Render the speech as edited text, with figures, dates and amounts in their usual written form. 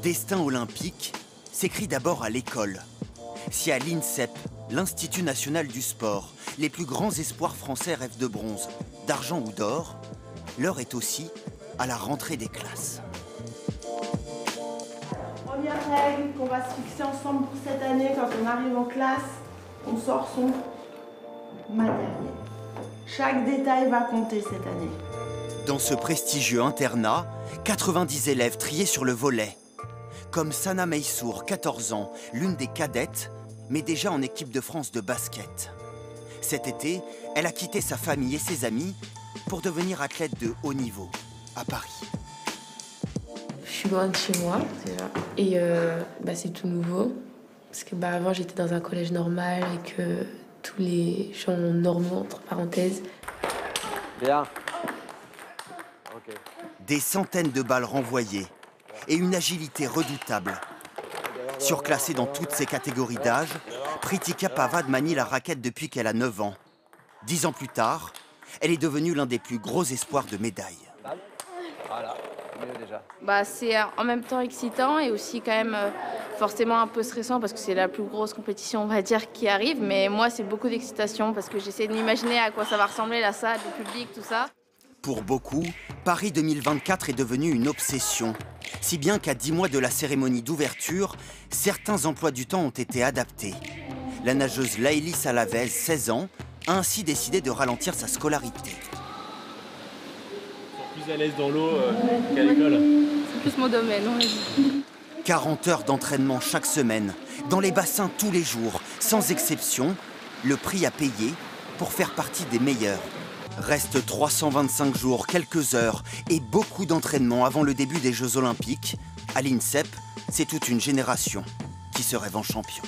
destin olympique s'écrit d'abord à l'école. Si à l'INSEP, l'Institut national du sport, les plus grands espoirs français rêvent de bronze, d'argent ou d'or, l'heure est aussi à la rentrée des classes. Première règle qu'on va se fixer ensemble pour cette année, quand on arrive en classe, on sort son matériel. Chaque détail va compter cette année. Dans ce prestigieux internat, 90 élèves triés sur le volet. Comme Sana Meissour, 14 ans, l'une des cadettes, mais déjà en équipe de France de basket. Cet été, elle a quitté sa famille et ses amis pour devenir athlète de haut niveau, à Paris. Je suis loin de chez moi, déjà. Et c'est tout nouveau. Parce que avant, j'étais dans un collège normal et que tous les gens normaux, entre parenthèses. Bien. Okay. Des centaines de balles renvoyées et une agilité redoutable. Surclassée dans toutes ses catégories d'âge, Pritika Pavad manie la raquette depuis qu'elle a 9 ans. 10 ans plus tard, elle est devenue l'un des plus gros espoirs de médailles. Voilà, mieux déjà. C'est en même temps excitant et aussi quand même forcément un peu stressant parce que c'est la plus grosse compétition, on va dire, qui arrive. Mais moi, c'est beaucoup d'excitation parce que j'essaie de m'imaginer à quoi ça va ressembler, la salle, le public, tout ça. Pour beaucoup, Paris 2024 est devenu une obsession. Si bien qu'à 10 mois de la cérémonie d'ouverture, certains emplois du temps ont été adaptés. La nageuse Laëlie Salavez, 16 ans, a ainsi décidé de ralentir sa scolarité. Plus à l'aise dans l'eau qu'à l'école. C'est plus mon domaine, oui. 40 heures d'entraînement chaque semaine, dans les bassins tous les jours, sans exception, le prix à payer pour faire partie des meilleurs. Restent 325 jours, quelques heures et beaucoup d'entraînement avant le début des Jeux Olympiques. À l'INSEP, c'est toute une génération qui se rêve en champion.